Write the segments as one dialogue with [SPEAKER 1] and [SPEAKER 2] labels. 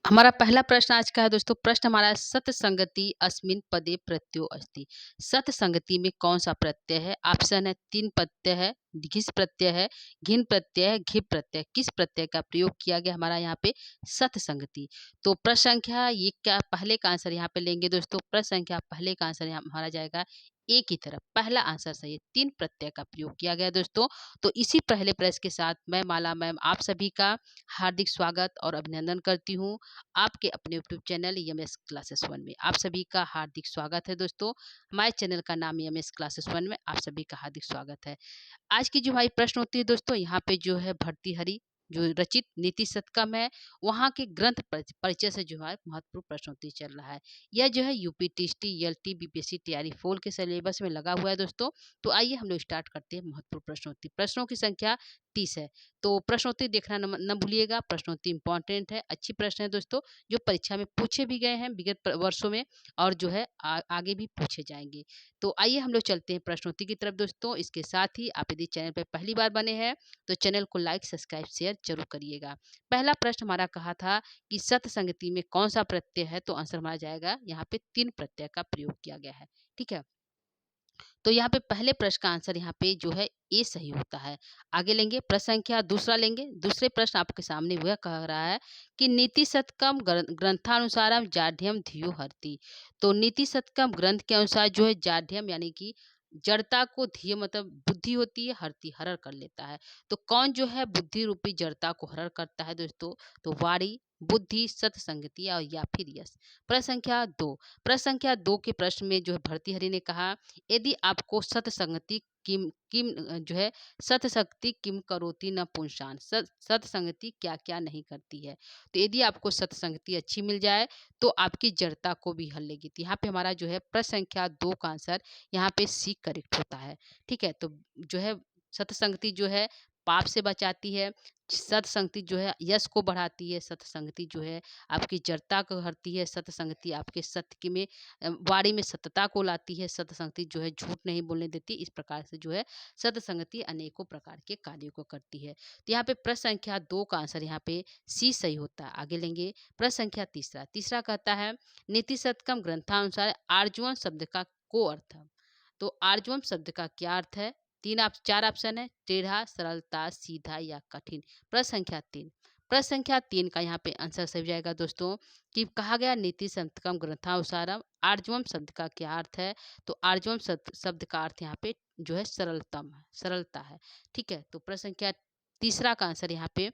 [SPEAKER 1] हमारा पहला प्रश्न आज का है दोस्तों। प्रश्न हमारा है, सत संगति अस्मिन पदे प्रत्ययो अस्ति। सत संगति में कौन सा प्रत्यय है? ऑप्शन है, तीन प्रत्यय है, घिस प्रत्यय है, घिन प्रत्यय है, घिप प्रत्यय। किस प्रत्यय का प्रयोग किया गया हमारा यहाँ पे? सत संगति। तो प्रश्न संख्या ये क्या पहले का आंसर यहाँ पे लेंगे दोस्तों। प्रश्न संख्या पहले का आंसर यहाँ हमारा जाएगा ए की तरफ। पहला आंसर सही है, तीन प्रत्यय का प्रयोग किया गया दोस्तों। तो इसी पहले प्रश्न के साथ मैं माला मैम आप सभी का हार्दिक स्वागत और अभिनंदन करती हूँ आपके अपने YouTube channel MS classes one में। आप सभी का हार्दिक स्वागत है दोस्तों। हमारे चैनल का नाम एमएस क्लासेस वन में आप सभी का हार्दिक स्वागत है। आज की जो हमारी प्रश्न होती है दोस्तों, यहाँ पे जो है भर्तृहरि जो रचित नीति शतकम है, वहाँ के ग्रंथ परिचय से जो है महत्वपूर्ण प्रश्नोत्तरी चल रहा है। यह जो है यूपी टीएसटी एलटी बीपीएससी तैयारी फोल के सिलेबस में लगा हुआ है दोस्तों। तो आइए हम लोग स्टार्ट करते हैं महत्वपूर्ण प्रश्नोत्तरी। प्रश्नों की संख्या 30 है। तो प्रश्नोत्तरी देखना न भूलिएगा। प्रश्नोत्तरी इंपॉर्टेंट है, अच्छी प्रश्न है दोस्तों, जो परीक्षा में पूछे भी गए हैं विगत वर्षों में और जो है आगे भी पूछे जाएंगे। तो आइए हम लोग चलते हैं प्रश्नोत्तरी की तरफ दोस्तों। इसके साथ ही आप यदि चैनल पर पहली बार बने हैं तो चैनल को लाइक सब्सक्राइब शेयर जरूर करिएगा। पहला प्रश्न हमारा कहा था कि सत संगति में कौन सा प्रत्यय है? तो आंसर हमारा जाएगा यहाँ पे तीन प्रत्यय का प्रयोग किया गया है। ठीक है, तो यहाँ पे पहले प्रश्न का आंसर यहाँ पे जो है ए सही होता है। आगे लेंगे प्रश्न संख्या दूसरा लेंगे। दूसरे प्रश्न आपके सामने वह कह रहा है कि नीति शतकम ग्रंथानुसारम जाढ़्यम धियो हरति। तो नीति शतकम ग्रंथ के अनुसार जो है जाढ़्यम यानी कि जड़ता को धिय मतलब बुद्धि होती है, हरती हरण कर लेता है। तो कौन जो है बुद्धि रूपी जड़ता को हरण करता है दोस्तों? तो वाणी, बुद्धि, सत्संगति और या फिर यश। प्रश्न संख्या दो। प्रश्न संख्या दो के प्रश्न में जो है भर्तृहरि ने कहा, यदि आपको सत्संगति किम किम जो है सत्शक्ति किम करोति न पुंसान, सत्संगति क्या क्या नहीं करती है। तो यदि आपको सत्संगति अच्छी मिल जाए तो आपकी जड़ता को भी हल लेगी। तो यहाँ पे हमारा जो है प्रश्न संख्या दो का आंसर यहाँ पे सी करेक्ट होता है। ठीक है, तो जो है सत्संगति जो है पाप से बचाती है, सत्संगति जो है यश को बढ़ाती है, सत्संगति जो है आपकी जड़ता को हरती है, सत्संगति आपके सत्य की में वाणी में सत्यता को लाती है, सत्संगति जो है झूठ नहीं बोलने देती। इस प्रकार से जो है सत्संगति अनेकों प्रकार के कार्यों को करती है। तो यहाँ पे प्रश्न संख्या दो का आंसर यहाँ पे सी सही होता है। आगे लेंगे प्रश्न संख्या तीसरा। तीसरा कहता है नीति शतकम ग्रंथानुसार आर्जवम शब्द का को अर्थ। तो आर्जवम शब्द का क्या अर्थ है? चार ऑप्शन है, टेढ़ा, सरलता, सीधा या कठिन। प्रश्न संख्या तीन। प्रश्न संख्या तीन का यहाँ पे आंसर सही हो जाएगा दोस्तों कि कहा गया नीति शतकम ग्रंथानुसारम आर्जवम शब्द का क्या अर्थ है? तो आर्जवम शब्द का अर्थ यहाँ पे जो है सरलतम है, सरलता है। ठीक है, तो प्रश्न संख्या तीसरा का आंसर यहाँ पे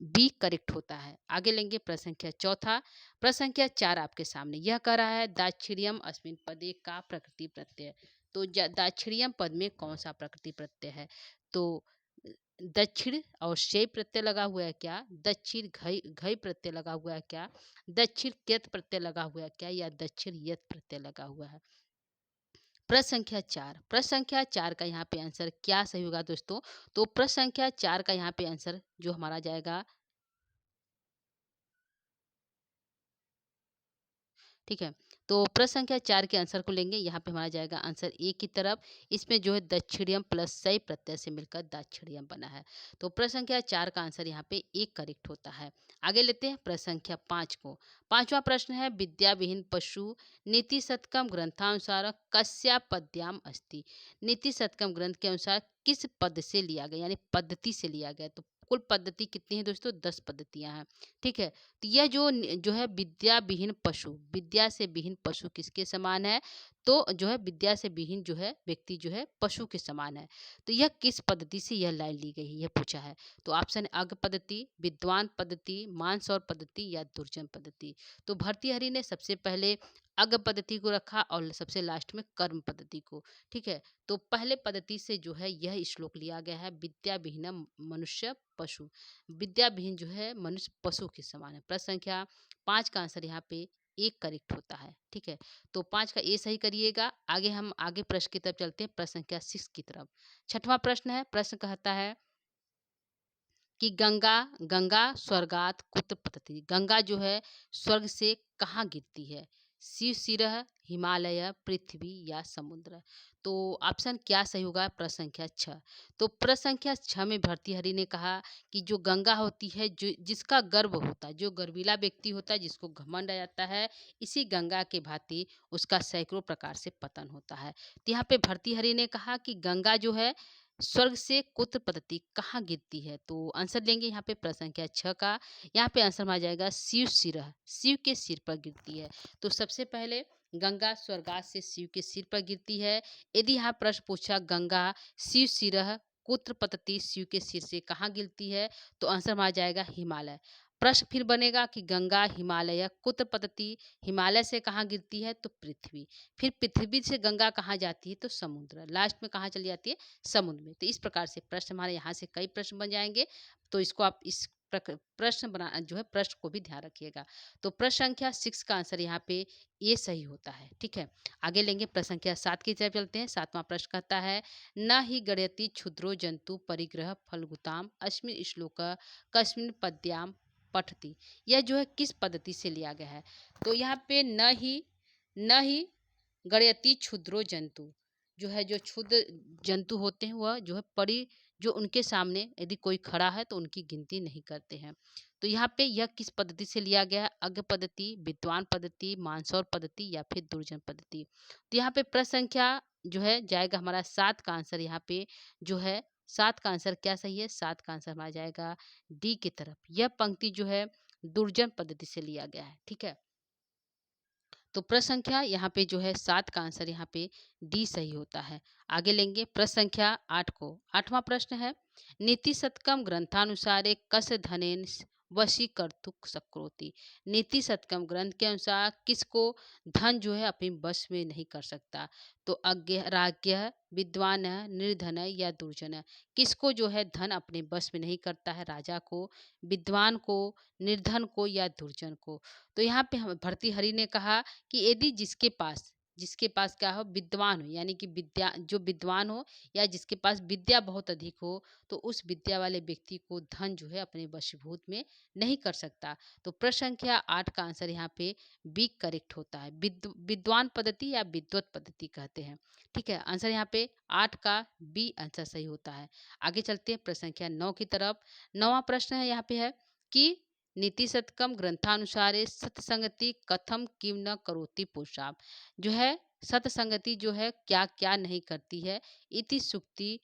[SPEAKER 1] बी करेक्ट होता है। आगे लेंगे प्रश्न संख्या चौथा। प्रश्न संख्या चार आपके सामने यह कह रहा है दाक्षिण्यम अस्मिन पदे का प्रकृति प्रत्यय। तो दाक्षिण्यम पद में कौन सा प्रकृति प्रत्यय है? तो दक्षिण और शय प्रत्यय लगा हुआ है क्या? दक्षिण घई घई प्रत्यय लगा हुआ है क्या? दक्षिण क्यत प्रत्यय लगा हुआ है क्या? या दक्षिण यत प्रत्यय लगा हुआ है? प्रश्न संख्या चार। प्रश्न संख्या चार का यहाँ पे आंसर क्या सही होगा दोस्तों? तो प्रश्न संख्या चार का यहाँ पे आंसर जो हमारा जाएगा, ठीक है, तो प्रश्न संख्या चार के आंसर को लेंगे। यहाँ पे हमारा जाएगा आंसर ए की तरफ। इसमें जो है दक्षिणियम प्लस सही प्रत्यय से मिलकर दाक्षिणियम बना है। तो प्रश्न संख्या चार का आंसर यहाँ पे एक करेक्ट होता है। आगे लेते हैं प्रश्न संख्या पाँच को। पांचवा प्रश्न है विद्या विहीन पशु नीति शतकम ग्रंथानुसार कस्या पद्याम अस्ति। नीति शतकम ग्रंथ के अनुसार किस पद से लिया गया, यानी पद्धति से लिया गया। तो कुल पद्धति कितनी है दोस्तों? 10 पद्धतियां हैं। ठीक है, तो यह जो है विद्या विहीन पशु, विद्या से विहीन पशु किसके समान है? तो जो है विद्या से विहीन जो है व्यक्ति जो है पशु के समान है। तो यह किस पद्धति से यह लाइन ली गई है, यह पूछा है। तो ऑप्शन अग पद्धति, विद्वान पद्धति, मानसौर पद्धति या दुर्जन पद्धति। तो भर्तृहरि ने सबसे पहले अग पद्धति को रखा और सबसे लास्ट में कर्म पद्धति को। ठीक है, तो पहले पद्धति से जो है यह श्लोक लिया गया है, विद्या विहीनम मनुष्य पशु। विद्या विहीन जो है मनुष्य पशु के समान है। प्रश्न संख्या पाँच का आंसर यहाँ पे एक करेक्ट होता है। ठीक है, तो पाँच का ए सही करिएगा। आगे हम आगे प्रश्न की तरफ चलते हैं, प्रश्न संख्या सिक्स की तरफ। छठवां प्रश्न है, प्रश्न कहता है कि गंगा गंगा स्वर्गात कुत्र पतति। गंगा जो है स्वर्ग से कहाँ गिरती है? शिवशिरः, हिमालय, पृथ्वी या समुद्र। तो ऑप्शन क्या सही होगा? प्रश्न संख्या 6। तो प्रश्न संख्या 6 में भर्तृहरि ने कहा कि जो गंगा होती है, जो जिसका गर्व होता है, जो गर्वीला व्यक्ति होता है, जिसको घमंड आ जाता है, इसी गंगा के भांति उसका सैकड़ों प्रकार से पतन होता है। तो यहाँ पे भर्तृहरि ने कहा कि गंगा जो है स्वर्ग से कुत्र पतती, कहाँ गिरती है? तो आंसर लेंगे यहाँ पे प्रश्न संख्या 6 का। यहाँ पे आंसर में आ जाएगा शिव शिरः, शिव के सिर पर गिरती है। तो सबसे पहले गंगा स्वर्गात से शिव के सिर पर गिरती है। यदि यहाँ प्रश्न पूछा गंगा शिव शिरः कुत्र पतती, शिव के सिर से कहाँ गिरती है? तो आंसर में आ जाएगा हिमालय। प्रश्न फिर बनेगा कि गंगा हिमालय कुत्र पतती, हिमालय से कहाँ गिरती है? तो पृथ्वी। फिर पृथ्वी से गंगा कहाँ जाती है? तो समुद्र। लास्ट में कहाँ चली जाती है? समुद्र में। तो इस प्रकार से प्रश्न हमारे यहाँ से कई प्रश्न बन जाएंगे। तो इसको आप इस प्रश्न बना जो है प्रश्न को भी ध्यान रखिएगा। तो प्रश्न संख्या 6 का आंसर यहाँ पे ये सही होता है। ठीक है, आगे लेंगे प्रश्न संख्या 7 की तरफ चलते हैं। 7वां प्रश्न कहता है न ही गणयति क्षुद्रो जंतु परिग्रह फलगुताम अस्मिन् श्लोक कस्मिन् पद्याम पठति। यह जो है किस पद्धति से लिया गया है? तो यहाँ पे न ही गणयति क्षुद्रो जंतु, जो है जो क्षुद्र जंतु होते हैं वह जो है परी, जो उनके सामने यदि कोई खड़ा है तो उनकी गिनती नहीं करते हैं। तो यहाँ पे यह किस पद्धति से लिया गया है? अज्ञ पद्धति, विद्वान पद्धति, मानसौर पद्धति या फिर दुर्जन पद्धति। तो यहाँ पे प्रश्न संख्या जो है जाएगा हमारा 7 का आंसर। यहाँ पे जो है 7 का आंसर क्या सही है? 7 का आंसर हमारा जाएगा डी की तरफ। यह पंक्ति जो है दुर्जन पद्धति से लिया गया है। ठीक है, तो प्रश्न संख्या यहाँ पे जो है 7 का आंसर यहाँ पे डी सही होता है। आगे लेंगे प्रश्न संख्या 8 को। 8वां प्रश्न है नीति शतकम ग्रंथानुसारे कस्य धनेन वशीकर्तुक शक्नोति। नीति शतकम ग्रंथ के अनुसार किसको धन जो है अपने वश में नहीं कर सकता? तो अज्ञ, राज्ञ, विद्वान, निर्धन या दुर्जन। किसको जो है धन अपने वश में नहीं करता है? राजा को, विद्वान को, निर्धन को या दुर्जन को। तो यहाँ पे हम भर्तृहरि ने कहा कि यदि जिसके पास क्या हो? विद्वान हो, यानी कि विद्या, जो विद्वान हो या जिसके पास विद्या बहुत अधिक हो, तो उस विद्या वाले व्यक्ति को धन जो है अपने वशीभूत में नहीं कर सकता। तो प्रश्न संख्या 8 का आंसर यहाँ पे बी करेक्ट होता है। विद्वान पद्धति या विद्वत पद्धति कहते हैं। ठीक है, आंसर यहाँ पे 8 का बी आंसर सही होता है। आगे चलते हैं प्रश्न संख्या 9 की तरफ। 9वां प्रश्न है यहाँ पे है कि नीति शतकम ग्रंथानुसारे सत्संगति कथम किम न करोति पुरुषाम। जो है सत्संगति जो है क्या क्या नहीं करती है? इति सुक्ति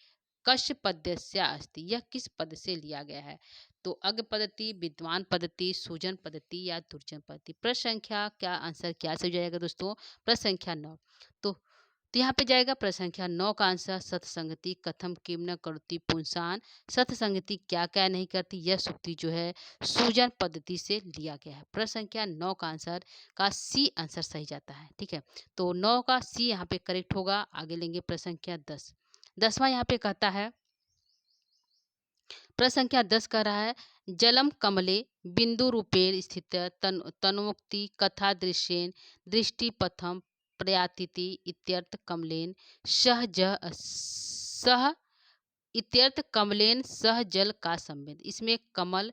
[SPEAKER 1] कश पद्यस्य अस्ति। यह किस पद से लिया गया है? तो अज्ञ पद्धति, विद्वान पद्धति, सुजन पद्धति या दुर्जन पद्धति। प्रश्न संख्या क्या आंसर क्या सही हो जाएगा दोस्तों? प्रश्न संख्या 9। तो यहाँ पे जाएगा प्रश्न संख्या 9 का आंसर सत्संगति कथम किम न करोति पुंसान। सत्संगति क्या क्या नहीं करती, यह सूक्ति जो है सुजन पद्धति से लिया गया है। प्रश्न संख्या 9 का आंसर का सी आंसर सही जाता है। ठीक है, तो 9 का सी यहाँ पे करेक्ट होगा। आगे लेंगे प्रश्न संख्या 10। 10वां यहाँ पे कहता है, प्रश्न संख्या 10 कह रहा है जलम कमले बिंदु रूपेण स्थित तन्मुक्ति कथा दृश्येन दृष्टि पथम प्रयातिथि इत्यर्थ कमलेन सह इत्यर्थ कमलेन सह जल का संबंध। इसमें कमल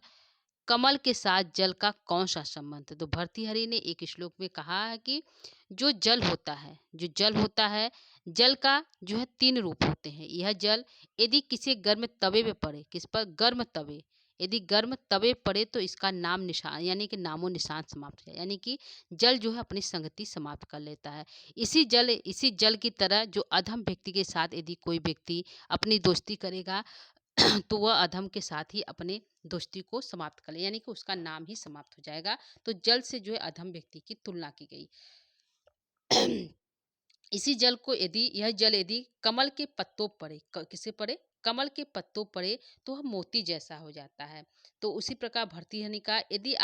[SPEAKER 1] कमल के साथ जल का कौन सा संबंध है? तो भर्तृहरि ने एक श्लोक में कहा है कि जो जल होता है जल का जो है 3 रूप होते हैं। यह जल यदि किसी गर्म तवे पे पड़े, किस पर? गर्म तवे। यदि गर्म तवे पड़े तो इसका नाम निशान यानी कि नामो निशान समाप्त हो जाए, यानी कि जल जो है अपनी संगति समाप्त कर लेता है। इसी जल की तरह जो अधम व्यक्ति के साथ यदि कोई व्यक्ति अपनी दोस्ती करेगा तो वह अधम के साथ ही अपने दोस्ती को समाप्त कर ले, यानी कि उसका नाम ही समाप्त हो जाएगा। तो जल से जो है अधम व्यक्ति की तुलना की गई। इसी जल को यदि कमल के पत्तों पड़े, किसे पड़े? कमल के पत्तों पड़े तो वह मोती जैसा हो जाता है। तो उसी प्रकार भर्तृहरि का यदि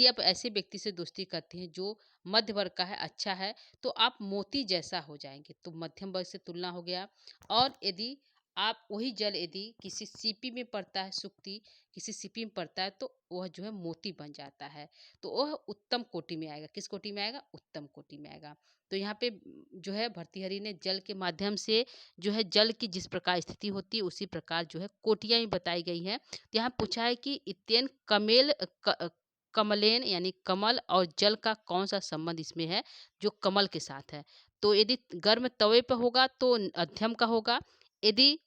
[SPEAKER 1] आप ऐसे व्यक्ति से दोस्ती करते हैं जो मध्य वर्ग का है, अच्छा है, तो आप मोती जैसा हो जाएंगे। तो मध्यम वर्ग से तुलना हो गया। और यदि आप वही जल यदि किसी सीपी में पड़ता है, सुक्ति किसी सीपी में पड़ता है, तो वह जो है मोती बन जाता है। तो वह उत्तम कोटि में आएगा। किस कोटि में आएगा? उत्तम कोटि में आएगा। तो यहाँ पे जो है भर्तृहरि ने जल के माध्यम से जो है जल की जिस प्रकार स्थिति होती है उसी प्रकार जो है कोटियाँ भी बताई गई हैं। तो यहाँ पूछा है कि इत्येन कमलेन यानी कमल और जल का कौन सा संबंध इसमें है जो कमल के साथ है। तो यदि गर्म तवे पर होगा तो अध्यम का होगा, यदि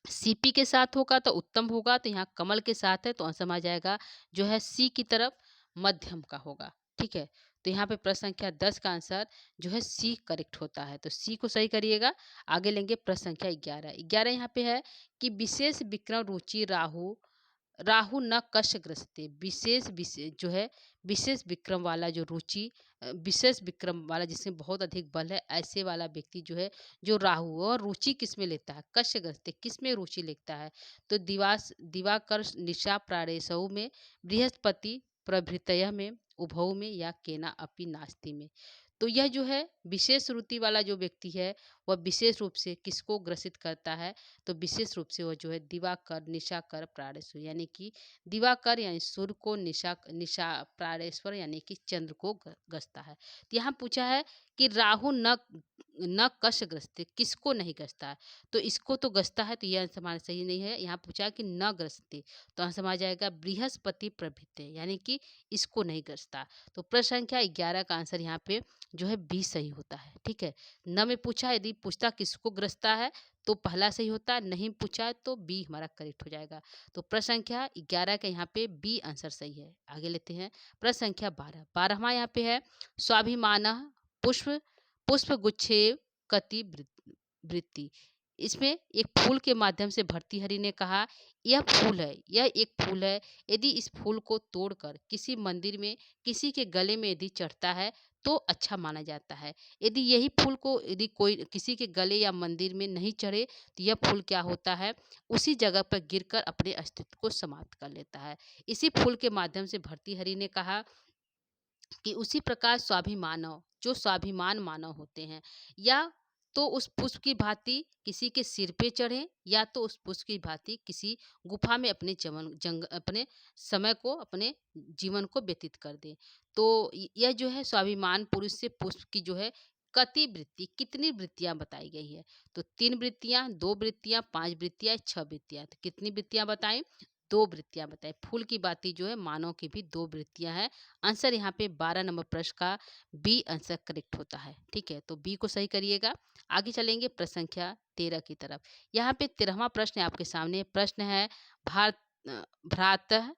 [SPEAKER 1] सीपी के साथ होगा तो उत्तम होगा, तो यहाँ कमल के साथ है तो आंसर में आ जाएगा जो है सी की तरफ मध्यम का होगा। ठीक है, तो यहाँ पे प्रश्न संख्या 10 का आंसर जो है सी करेक्ट होता है, तो सी को सही करिएगा। आगे लेंगे प्रश्न संख्या 11। 11 यहाँ पे है कि विशेष विक्रम रुचि राहु राहु न कष्ट ग्रसते। विशेष विशेष जो है विशेष विक्रम वाला जो रुचि विशेष विक्रम वाला जिसमें बहुत अधिक बल है, ऐसे वाला व्यक्ति जो है जो राहु और रुचि किस में लेता है, कष्ट ग्रसते किस में रुचि लेता है, तो दिवाकर निशा प्राणेशु में, बृहस्पति प्रभृतय में, उभौ में, या केना अपि नास्ति में। तो यह जो है विशेष रुचि वाला जो व्यक्ति है वह विशेष रूप से किसको ग्रसित करता है, तो विशेष रूप से वह जो है दिवाकर निशाकर प्राणेश्वर यानी कि दिवाकर यानी सूर्य को, निशा प्राणेश्वर यानी कि चंद्र को ग्रसता है। तो यहाँ पूछा है कि राहु न कष्ट ग्रसते, किसको नहीं ग्रसता है, तो इसको तो ग्रसता है, तो यह आंसर हमारा सही नहीं है। यहाँ पूछा है कि न ग्रसते, तो आंसर आ जाएगा बृहस्पति प्रभृत्य यानी कि इसको नहीं ग्रसता। तो प्रश्न संख्या 11 का आंसर यहाँ पे जो है बी सही होता है। ठीक है, न में पूछा, यदि पूछता किसको ग्रसता है तो पहला सही होता, नहीं पूछा तो बी हमारा करेक्ट हो जाएगा। तो प्रश्न संख्या 11 का यहाँ पे बी आंसर सही है। आगे लेते हैं प्रश्न संख्या 12। 12वां यहाँ पे है स्वाभिमान पुष्प पुष्प गुच्छे कति वृत्ति। इसमें एक फूल के माध्यम से भर्तृहरि ने कहा यह फूल है, यह एक फूल है, यदि इस फूल को तोड़कर किसी मंदिर में किसी के गले में यदि चढ़ता है तो अच्छा माना जाता है। यदि यही फूल को यदि कोई किसी के गले या मंदिर में नहीं चढ़े तो यह फूल क्या होता है, उसी जगह पर गिरकर अपने अस्तित्व को समाप्त कर लेता है। इसी फूल के माध्यम से भर्तृहरि ने कहा कि उसी प्रकार स्वाभिमानव जो स्वाभिमान मानव होते हैं, या तो उस पुष्प की भांति किसी के सिर पे चढ़े, या तो उस पुष्प की भांति किसी गुफा में अपने समय को अपने जीवन को व्यतीत कर दे। तो यह जो है स्वाभिमान पुरुष से पुष्प की जो है कति वृत्ति कितनी वृत्तियां बताई गई है, तो 3 वृत्तियां, 2 वृत्तियां, 5 वृत्तियां, 6 वृत्तियां। तो कितनी वृत्तियां बताई, 2 वृत्तियां बताई। फूल की बाती जो है मानव की भी 2 वृत्तियां हैं। आंसर यहाँ पे 12 नंबर प्रश्न का बी आंसर करेक्ट होता है। ठीक है, तो बी को सही करिएगा। आगे चलेंगे प्रश्न संख्या 13 की तरफ। यहाँ पे 13वां प्रश्न आपके सामने प्रश्न है भ्रातः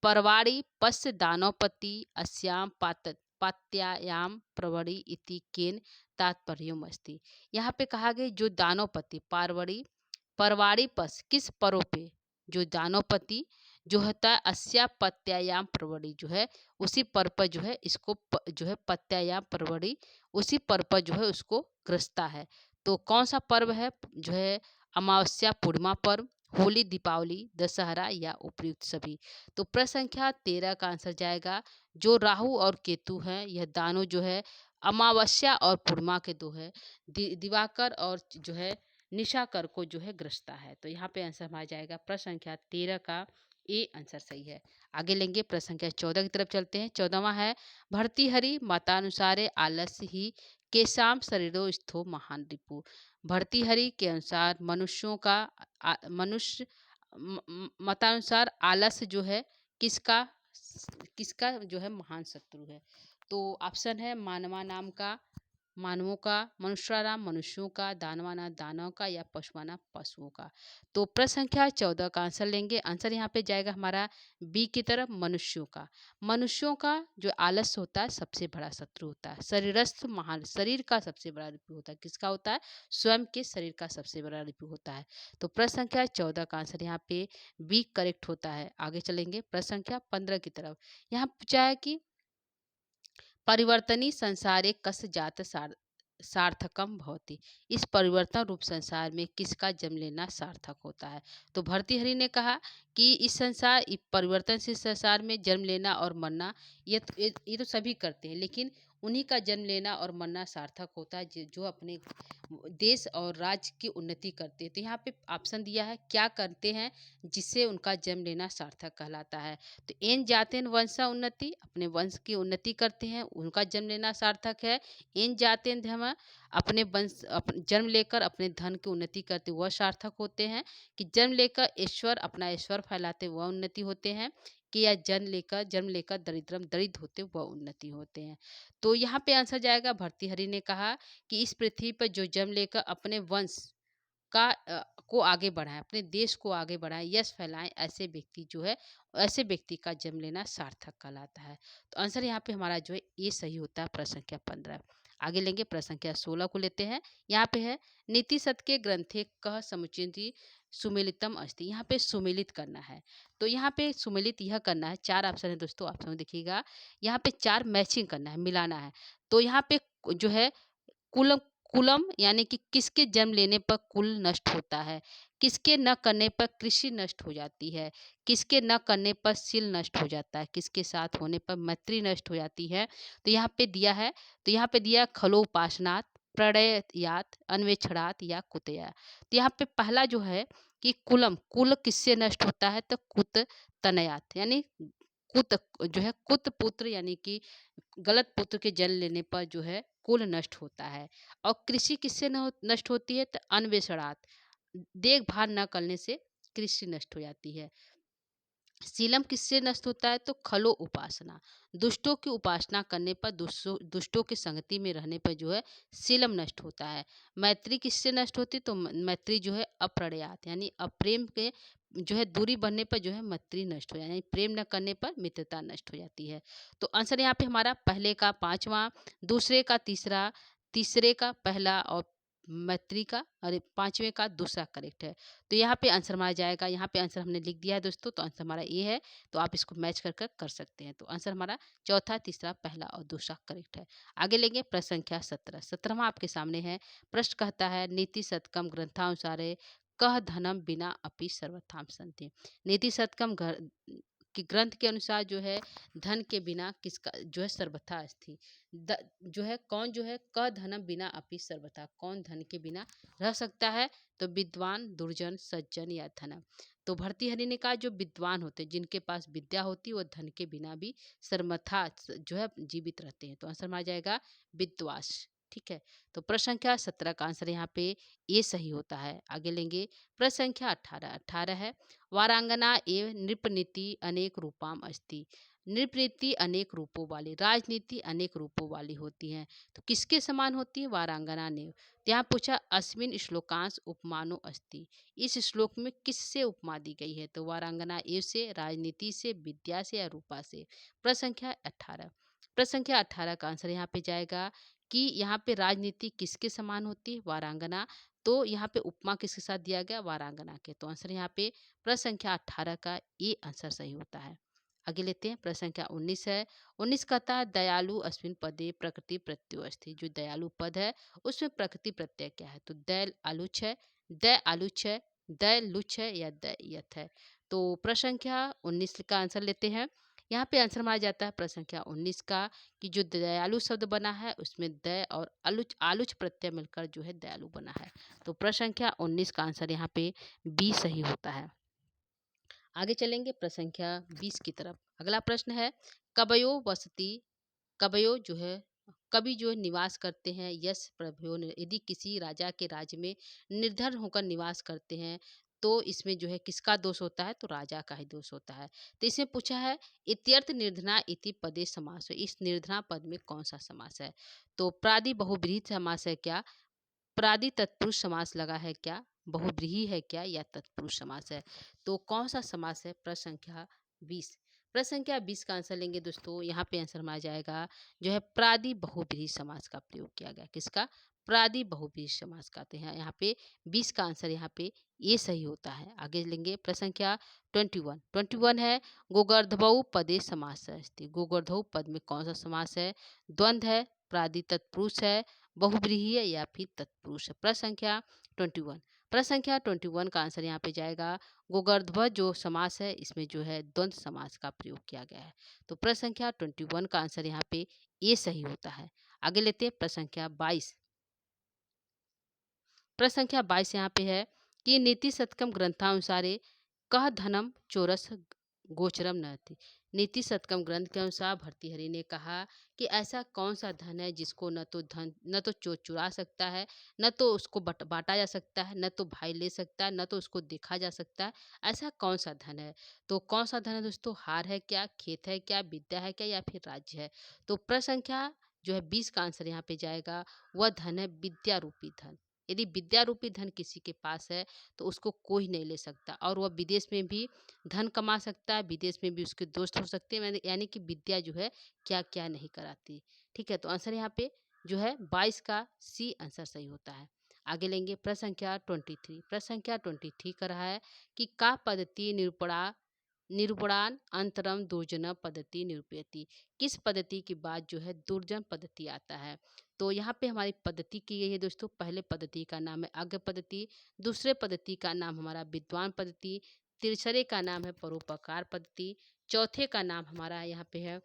[SPEAKER 1] परवाड़ी पश्य दानवपति अस्याम पात्यायाम प्रवड़ी इति केन तात्पर्यम अस्ति। यहाँ पे कहा गया जो दानवपति परवाड़ी पस किस पर्व पे, जो दानवपति जो होता है अस्या पत्यायाम प्रवड़ी जो है उसी पर्व पर जो है इसको जो है पत्यायाम प्रवड़ी उसी पर्व पर जो है उसको ग्रसता है। तो कौन सा पर्व है, जो है अमावस्या पूर्णिमा पर्व, होली, दीपावली, दशहरा या उपयुक्त सभी। तो प्रश्न संख्या 13 का आंसर जाएगा जो राहु और केतु हैं, यह दानों जो है अमावस्या और पूर्णिमा के दो है, दिवाकर और जो है निशाकर को जो है ग्रसता है। तो यहाँ पे आंसर हमारा जाएगा प्रश्न संख्या 13 का ए आंसर सही है। आगे लेंगे प्रश्न संख्या 14 की तरफ चलते हैं। 14वां है भर्तृहरि मतानुसारे आलस्य ही केशाम शरीरो स्थो महान रिपु। भर्तृहरि के अनुसार मनुष्यों का मनुष्य मतानुसार आलस्य जो है किसका किसका जो है महान शत्रु है। तो ऑप्शन है मानवा नाम का मानवों का, मनुष्यानाम मनुष्यों का, दानवाना दानव का, या पशुआना पशुओं का। तो प्रश्न संख्या 14 का आंसर लेंगे। आंसर यहाँ पे जाएगा हमारा बी की तरफ मनुष्यों का। मनुष्यों का जो आलस्य होता है सबसे बड़ा शत्रु होता है। शरीरस्थ महान शरीर का सबसे बड़ा रिपु होता है। किसका होता है, स्वयं के शरीर का सबसे बड़ा रिपु होता है। तो प्रश्न संख्या 14 का आंसर यहाँ पे बी करेक्ट होता है। आगे चलेंगे प्रश्न संख्या 15 की तरफ। यहाँ पूछा है कि परिवर्तनी संसारे कस जात सार्थकम भवति। इस परिवर्तन रूप संसार में किसका जन्म लेना सार्थक होता है। तो भर्तृहरि ने कहा कि इस परिवर्तनशील संसार में जन्म लेना और मरना ये तो सभी करते हैं, लेकिन उन्हीं का जन्म लेना और मरना सार्थक होता है जो अपने देश और राज्य की उन्नति करते हैं। तो यहाँ पे ऑप्शन दिया है क्या करते हैं जिससे उनका जन्म लेना सार्थक कहलाता है। तो एन जातेन वंशा उन्नति, अपने वंश की उन्नति करते हैं, उनका जन्म लेना सार्थक है। एन जातेन धर्म, अपने वंश जन्म लेकर अपने धन की उन्नति करते वह सार्थक होते हैं। कि जन्म लेकर ईश्वर अपना ईश्वर फैलाते वह उन्नति होते हैं। कि या जन्म लेकर दरिद्रम दरिद्र होते वह उन्नति होते हैं। तो यहाँ पे आंसर जाएगा भर्तृहरि ने कहा कि इस पृथ्वी पर जो जन्म लेकर अपने वंश को आगे बढ़ाएं, अपने देश को आगे बढ़ाएं, यश फैलाएं, ऐसे व्यक्ति का जन्म लेना सार्थक कहलाता है। तो आंसर यहाँ पे हमारा जो है ये सही होता है प्रश्न संख्या 15। आगे लेंगे प्रश्न संख्या 16 को लेते हैं। यहाँ पे है नीति सत के ग्रंथे कह समुचिति सुमेलितम अस्ति। यहाँ पे सुमेलित करना है। तो यहाँ पे सुमेलित यह करना है, 4 ऑप्शन है दोस्तों, ऑप्शन में देखिएगा। यहाँ पे 4 मैचिंग करना है, मिलाना है। तो यहाँ पे जो है कुलम कुलम यानी कि किसके जन्म लेने पर कुल नष्ट होता है, किसके न करने पर कृषि नष्ट हो जाती है, किसके न करने पर शील नष्ट हो जाता है, किसके साथ होने पर मैत्री नष्ट हो जाती है। तो यहाँ पे दिया है, तो यहाँ पे दिया खलोपासनात्, प्रणयात, अन्वेक्षणात या कुतया। तो यहाँ पे पहला जो है कि कुलम, कुल किससे नष्ट होता है, तो कुत तनयात यानी कुत जो है कुत पुत्र यानी कि गलत पुत्र के जन्म लेने पर जो है कुल नष्ट होता है। और कृषि किससे नष्ट होती है, तो अन्वेषणात्, देखभाल न करने से कृषि नष्ट हो जाती है। सीलम किससे नष्ट होता है, तो खलो उपासना, दुष्टों की उपासना करने पर, दुष्टों की संगति में रहने पर जो है सीलम नष्ट होता है। मैत्री किससे नष्ट होती है, तो मैत्री जो है अप्रणयात यानी अप्रेम के जो है दूरी बढ़ने पर जो है मैत्री नष्ट हो जाती है, यानी प्रेम न करने पर मित्रता नष्ट हो जाती है। तो आंसर यहाँ पे हमारा पहले का 5वां, दूसरे का तीसरा, तीसरे का पहला और मैत्री का और 5वें का दूसरा करेक्ट है। तो यहाँ पे आंसर हमारा जाएगा, यहाँ पे आंसर हमने लिख दिया है दोस्तों, तो आंसर हमारा ये है। तो आप इसको मैच कर सकते हैं। तो आंसर हमारा चौथा, तीसरा, पहला और दूसरा करेक्ट है। आगे लेंगे प्रश्न संख्या 17। 17वां आपके सामने है। प्रश्न कहता है नीति शतकम ग्रंथानुसारे कह धनम बिना अपि सर्वथाम संति। नीति शतकम कि ग्रंथ के अनुसार जो है धन के बिना किसका जो है सर्वथा स्थिति, जो है कौन जो है क धनम बिना अपि सर्वथा, कौन धन के बिना रह सकता है, तो विद्वान, दुर्जन, सज्जन या धनम। तो भर्तृहरि ने कहा जो विद्वान होते हैं, जिनके पास विद्या होती है, वो धन के बिना भी सर्वथा जो है जीवित रहते हैं। तो आंसर में आ जाएगा विद्वास। ठीक है। तो प्रश्न संख्या 17 का आंसर यहाँ पे ये सही होता है। आगे लेंगे प्रश्न संख्या 18। 18 है वारांगना एवं नृपनीति अनेक रूपाम अस्ति। नृपनीति अनेक रूपों वाली, राजनीति अनेक रूपों वाली होती है। तो किसके समान होती है, वारांगना ने। तो यहाँ पूछा अस्मिन श्लोकांश उपमानो अस्ति। इस श्लोक में किससे उपमा दी गई है, तो वारांगना एव से, राजनीति से, विद्या से या रूपा से। प्रश्न संख्या 18। प्रश्न संख्या 18 का आंसर यहाँ पे जाएगा कि यहाँ पे राजनीति किसके समान होती है, वारांगना। तो यहाँ पे उपमा किसके साथ दिया गया, वारांगना के। तो आंसर यहाँ पे प्रश्न संख्या 18 का ये आंसर सही होता है। आगे लेते हैं प्रश्न संख्या 19 है। 19 कहता है दयालु अस्मिन पदे प्रकृति प्रत्ययो अस्ति। जो दयालु पद है उसमें प्रकृति प्रत्यय क्या है, तो दै आलुच है, दै आलुच है, दै लुच है या दै यथ है। तो प्रश्न संख्या 19 का आंसर लेते हैं। यहाँ पे आंसर माना जाता है प्रश्न संख्या 19 का कि जो दयालु शब्द बना है उसमें दै और आलुच आलुच प्रत्यय मिलकर जो है दयालु बना है। तो प्रश्न संख्या 19 का आंसर यहाँ पे बी सही होता है। आगे चलेंगे प्रश्न संख्या 20 की तरफ। अगला प्रश्न है कवयो वसति, कवयो जो है कवि जो निवास करते हैं, यश प्रभयो ने, यदि किसी राजा के राज्य में निर्धन होकर निवास करते हैं तो इसमें जो है किसका दोष होता है, तो राजा का ही दोष होता है। तो इसमें पूछा है इत्यर्थ निर्धना इति पदे समास है। इस निर्धना पद में कौन सा समास है, तो प्रादि बहुब्रीहि समास है क्या, प्रादि तत्पुरुष समास लगा है क्या, बहुब्रीहि है क्या या तत्पुरुष समास है। तो कौन सा समास है, प्रश्न संख्या 20। प्रश्न संख्या 20 का आंसर लेंगे दोस्तों। यहाँ पे आंसर में आ जाएगा जो है प्रादि बहुब्रीहि समास का प्रयोग किया गया, किसका, प्रादि बहुब्रीहि समास का। तो यहाँ पे 20 का आंसर यहाँ पे ये सही होता है। आगे लेंगे प्रश्न संख्या 21। 21 है गोगर्धबौ पदे समास अस्ति। गोगर्धबौ पद में कौन सा समास है, द्वंद्व है, प्रादि तत्पुरुष है, बहुब्रीहि है या फिर तत्पुरुष है। प्रश्न संख्या 21। प्रश्न संख्या 21 का आंसर यहाँ पे जाएगा गोगर्धब जो समास है इसमें जो है द्वंद्व समास का प्रयोग किया गया है। तो प्रश्न संख्या 21 का आंसर यहाँ पे ये सही होता है। आगे लेते हैं प्रश्न संख्या 22। प्रश्न संख्या 22 यहाँ पे है कि नीति शतकम ग्रंथानुसारे कह धनम चोरस गोचरम न थी। नीति शतकम ग्रंथ के अनुसार भर्तृहरि ने कहा कि ऐसा कौन सा धन है जिसको न तो चोर चुरा सकता है, न तो उसको बांटा जा सकता है, न तो भाई ले सकता है, न तो उसको देखा जा सकता है। ऐसा कौन सा धन है? तो कौन सा धन है दोस्तों? हार है क्या, खेत है क्या, विद्या है क्या, या फिर राज्य है? तो प्रश्न संख्या जो है 20 का आंसर यहाँ पे जाएगा, वह धन है विद्या रूपी धन। यदि विद्या रूपी धन किसी के पास है तो उसको कोई नहीं ले सकता, और वह विदेश में भी धन कमा सकता है, विदेश में भी उसके दोस्त हो सकते हैं। यानी कि विद्या जो है क्या क्या नहीं कराती। ठीक है, तो आंसर यहाँ पे जो है 22 का सी आंसर सही होता है। आगे लेंगे प्रश्न संख्या 23। प्रश्न संख्या 23 कर रहा है कि का पद्धति निरूपणान अंतरम दुर्जन पद्धति निरूपयति। किस पद्धति के बाद जो है दुर्जन पद्धति आता है? तो यहाँ पे हमारी पद्धति की गई है दोस्तों। पहले पद्धति का नाम है अज्ञ पद्धति, दूसरे पद्धति का नाम हमारा विद्वान पद्धति, तीसरे का नाम है परोपकार पद्धति, चौथे का नाम हमारा यहाँ पे है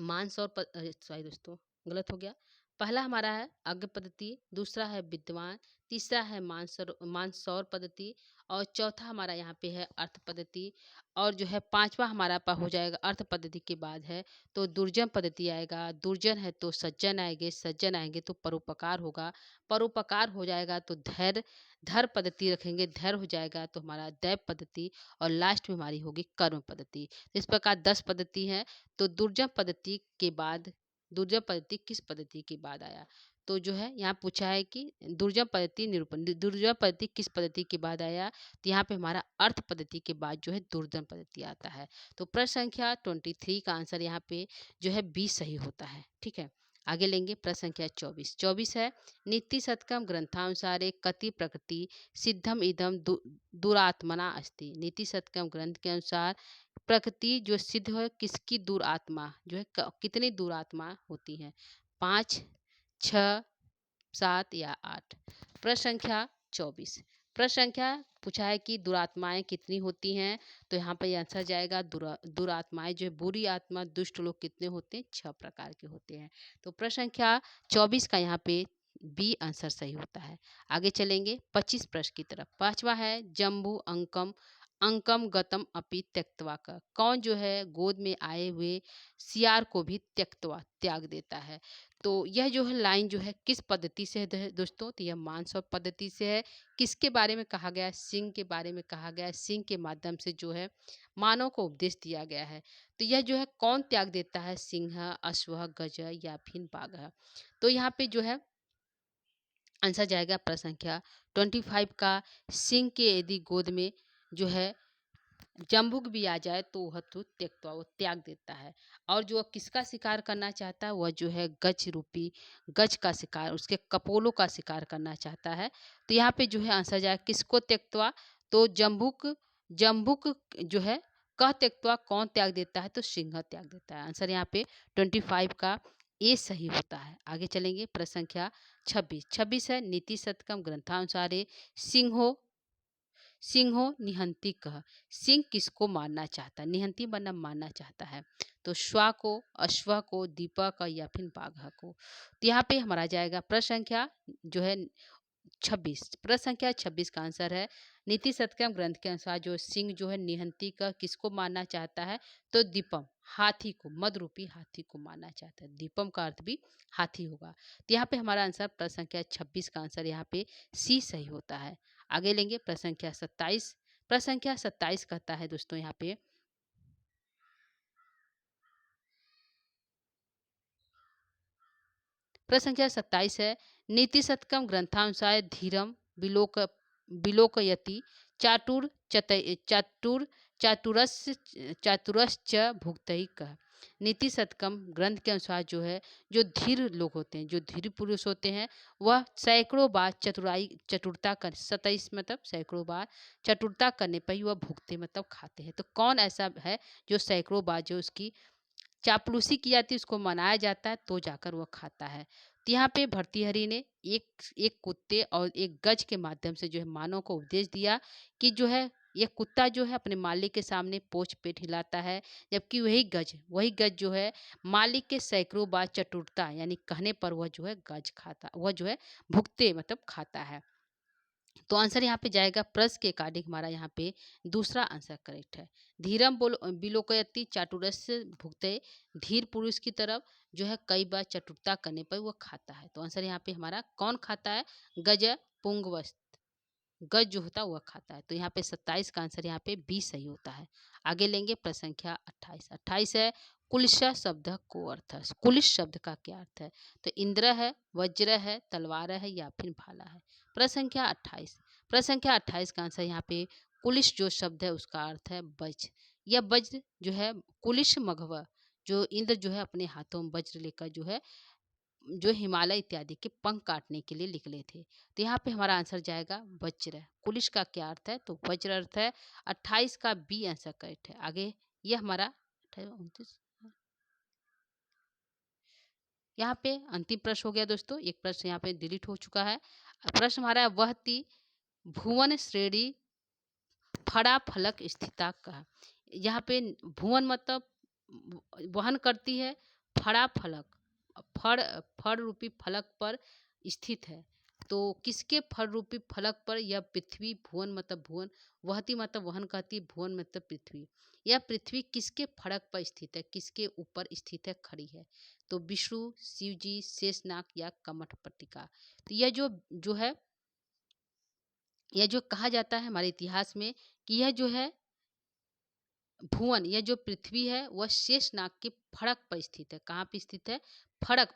[SPEAKER 1] मानसौर सॉरी दोस्तों, गलत हो गया। पहला हमारा है अज्ञ पद्धति, दूसरा है विद्वान, तीसरा है मानसौर पद्धति, और चौथा हमारा यहाँ पे है अर्थ पद्धति, और जो है पांचवा हमारा हो जाएगा अर्थ पद्धति के बाद है तो दुर्जन पद्धति आएगा। दुर्जन है तो सज्जन आएंगे, सज्जन आएंगे तो परोपकार होगा, परोपकार हो जाएगा तो धैर्य, धर पद्धति रखेंगे, धैर्य हो जाएगा तो हमारा दैव पद्धति, और लास्ट में हमारी होगी कर्म पद्धति। इस प्रकार 10 पद्धति है। तो दुर्जन पद्धति के बाद, दुर्जन पद्धति किस पद्धति के बाद आया? तो जो है यहाँ पूछा है कि दुर्जन पद्धति निरूपण, दुर्जन पद्धति किस पद्धति के बाद आया? तो यहाँ पे हमारा अर्थ पद्धति के बाद जो है दुर्जन पद्धति आता है। तो प्रश्न संख्या 23 का आंसर यहाँ पे जो है 20 सही होता है। ठीक है, आगे लेंगे प्रश्न संख्या 24। 24 है नीति शतकम ग्रंथानुसारे कति प्रकृति सिद्धम इदम दुरात्मना अस्ति। नीति शतकम ग्रंथ के अनुसार प्रकृति जो सिद्ध है किसकी दुरात्मा जो है कितनी दुरात्मा होती है? 5, 6, 7 या 8? प्रश्न संख्या 24। प्रश्न संख्या पूछा है कि दुरात्माएं कितनी होती हैं? तो यहाँ पर आंसर जाएगा दुरात्माएं जो है बुरी आत्मा, दुष्ट लोग कितने होते हैं? 6 प्रकार के होते हैं। तो प्रश्न संख्या 24 का यहाँ पे बी आंसर सही होता है। आगे चलेंगे 25 प्रश्न की तरफ। पांचवा है जम्बू अंकम अंकम गतम अपि त्यक्तवा का। कौन जो है गोद में आए हुए सियार को भी त्यक्तवा त्याग देता है? तो यह जो है लाइन जो है किस पद्धति से है दोस्तों? तो यह मानसौर पद्धति से है। किसके बारे में कहा गया है? सिंह के बारे में कहा गया है। सिंह के माध्यम से जो है मानव को उपदेश दिया गया है। तो यह जो है कौन त्याग देता है? सिंह, अश्व, गज या फिर बाघ? तो यहाँ पे जो है आंसर जाएगा प्रश्न संख्या 25 का सिंह के यदि गोद में जो है जम्बुक भी आ जाए तो वह तो त्यक्तवा वो त्याग देता है। और जो किसका शिकार करना चाहता है वह जो है गज रूपी, गज का शिकार, उसके कपोलों का शिकार करना चाहता है। तो यहाँ पे जो है आंसर जाए किसको त्यक्तवा? तो जम्बुक, जम्बुक जो है कह त्यक्तवा कौन त्याग देता है? तो सिंह त्याग देता है। आंसर यहाँ पे 25 का ए सही होता है। आगे चलेंगे प्रश्न संख्या 26। 26 है नीति शतकम ग्रंथानुसारे सिंहो सिंहो निहंती कह। सिंह किसको मारना चाहता है? निहंती मतलब मारना चाहता है। तो श्वा को, अश्व को, दीपक या फिर बाघ को? तो यहाँ पे हमारा जाएगा प्रश्न संख्या जो है 26। प्रश्न संख्या 26 का आंसर है नीति शतकम ग्रंथ के अनुसार जो सिंह जो है निहंती का किसको मारना चाहता है? तो दीपम, हाथी को, मद रूपी हाथी को मारना चाहता है। दीपम का अर्थ भी हाथी होगा। तो यहाँ पे हमारा आंसर प्रश्न संख्या 26 का आंसर यहाँ पे सी सही होता है। आगे लेंगे प्रश्न संख्या 27। प्रश्न संख्या 27 कहता है दोस्तों यहाँ पे प्रश्न संख्या 27 है नीति शतकम ग्रंथानुसार धीरम बिलोक बिलोकयति चातुर चातुर चातुरश्च भुक्तैक। नीति शतकम ग्रंथ के अनुसार जो है जो धीर लोग होते हैं, जो धीर पुरुष होते हैं, वह सैकड़ों बार चतुरता कर 27 मतलब सैकड़ों बार चतुरता करने पर ही वह भुगते मतलब खाते हैं। तो कौन ऐसा है जो सैकड़ों बार जो उसकी चापलूसी की जाती है, उसको मनाया जाता है तो जाकर वह खाता है? तो यहाँ पे भर्तृहरि ने एक एक कुत्ते और एक गज के माध्यम से जो है मानव को उपदेश दिया कि जो है ये कुत्ता जो है अपने मालिक के सामने पोंछ पेट हिलाता है, जबकि वही गज जो है मालिक के सैकड़ों बार चतुरता यानी कहने पर वह जो है गज खाता, वह जो है भुगते मतलब खाता है। तो आंसर यहाँ पे जाएगा प्रश्न के अकॉर्डिंग हमारा यहाँ पे दूसरा आंसर करेक्ट है। धीरम बिलोकयति चाटुरस्य भुक्ते, धीर पुरुष की तरफ जो है कई बार चतुरता करने पर वो खाता है। तो आंसर यहाँ पे हमारा कौन खाता है? गज पुंगवस्त, गज जो होता है वह खाता है। तो यहाँ पे 27 का आंसर यहाँ पे बी सही होता है। आगे लेंगे प्रश्न संख्या 28। 28 है कुलिशा शब्द को अर्थ है। कुलिश शब्द का क्या अर्थ है? तो इंद्र है, वज्र है, तलवार है या फिर भाला है। प्रश्न संख्या 28। प्रश्न संख्या 28 का आंसर यहाँ पे कुलिश जो शब्द है उसका अर्थ है वज्र। यह वज्र जो है कुलिश मघवा, जो इंद्र जो है अपने हाथों में वज्र लेकर जो है जो हिमालय इत्यादि के पंख काटने के लिए निकले थे। तो यहाँ पे हमारा आंसर जाएगा वज्र। कुलिश का क्या अर्थ है? तो वज्र अर्थ है। 28 का बी आंसर करेक्ट है। आगे ये हमारा 28, 29, यहाँ पे अंतिम प्रश्न हो गया दोस्तों। एक प्रश्न यहाँ पे डिलीट हो चुका है। प्रश्न हमारा है वह थी भुवन श्रेणी फड़ा फलक स्थिता का। यहाँ पे भुवन मतलब वहन करती है, फड़ा फलक फड़ फड़ रूपी फलक पर स्थित है। तो किसके फड़ रूपी फलक पर? यह पृथ्वी, भुवन मतलब भुवन, वहती मतलब वहन करती, भुवन मतलब पृथ्वी। यह पृथ्वी किसके फड़क पर स्थित है? किसके ऊपर स्थित है, खड़ी है? तो विष्णु, शिव जी, शेषनाग या कमठ पट्टिका। तो यह जो जो है यह जो कहा जाता है हमारे इतिहास में कि यह जो है भुवन, यह जो पृथ्वी है वह शेषनाग के फड़क पर स्थित है। कहाँ पे स्थित है? फड़क,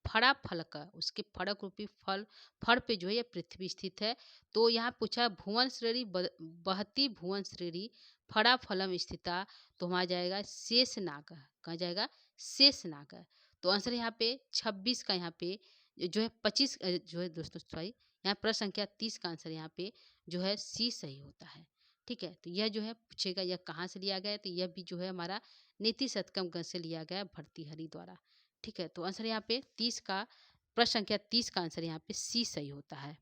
[SPEAKER 1] फड़ा फलक है, उसके फड़क रूपी फल फड़ पे जो है यह पृथ्वी स्थित है। तो यहाँ पूछा भुवन श्रेणी बहती भुवन श्रेणी फड़ा फलम स्थिता। तो वहाँ जाएगा शेषनाग। कहाँ जाएगा? शेषनाग। तो आंसर यहाँ पे 26 का यहाँ पे जो है 25 जो है दोस्तों सॉरी, यहाँ प्रश्न संख्या 30 का आंसर यहाँ पे जो है सी सही होता है। ठीक है, तो यह जो है पूछेगा यह कहाँ से लिया गया है? तो यह भी जो है हमारा नीति शतकम ग्रंथ से लिया गया है भर्तृहरि द्वारा। ठीक है, तो आंसर यहाँ पे 30 का प्रश्न संख्या 30 का आंसर यहाँ पे सी सही होता है।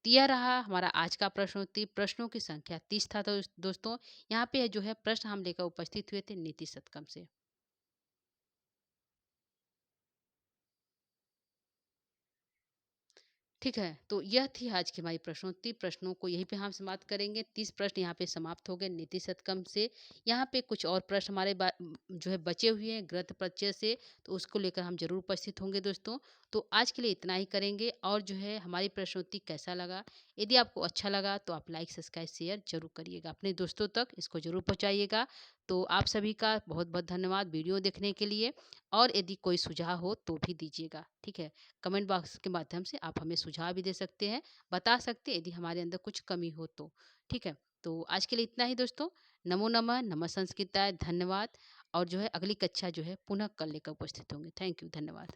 [SPEAKER 1] तो यह रहा हमारा आज का प्रश्नोत्तरी। प्रश्नों की संख्या 30 था। तो दोस्तों यहाँ पे जो है प्रश्न हम लेकर उपस्थित हुए थे नीति शतकम से। ठीक है, तो यह थी आज की हमारी प्रश्नोत्तरी। प्रश्नों को यहीं पे हम समाप्त करेंगे। 30 प्रश्न यहाँ पे समाप्त हो गए नीति शतकम से। यहाँ पे कुछ और प्रश्न हमारे जो है बचे हुए हैं ग्रंथ परिचय से, तो उसको लेकर हम जरूर उपस्थित होंगे दोस्तों। तो आज के लिए इतना ही करेंगे। और जो है हमारी प्रश्नोत्तरी कैसा लगा, यदि आपको अच्छा लगा तो आप लाइक सब्सक्राइब शेयर जरूर करिएगा, अपने दोस्तों तक इसको जरूर पहुँचाइएगा। तो आप सभी का बहुत बहुत धन्यवाद वीडियो देखने के लिए। और यदि कोई सुझाव हो तो भी दीजिएगा। ठीक है, कमेंट बॉक्स के माध्यम से आप हमें सुझाव भी दे सकते हैं, बता सकते हैं यदि हमारे अंदर कुछ कमी हो तो। ठीक है, तो आज के लिए इतना ही दोस्तों। नमो नमः, नमः संस्कृताय, धन्यवाद। और जो है अगली कक्षा जो है पुनः कल लेकर उपस्थित होंगे। थैंक यू, धन्यवाद।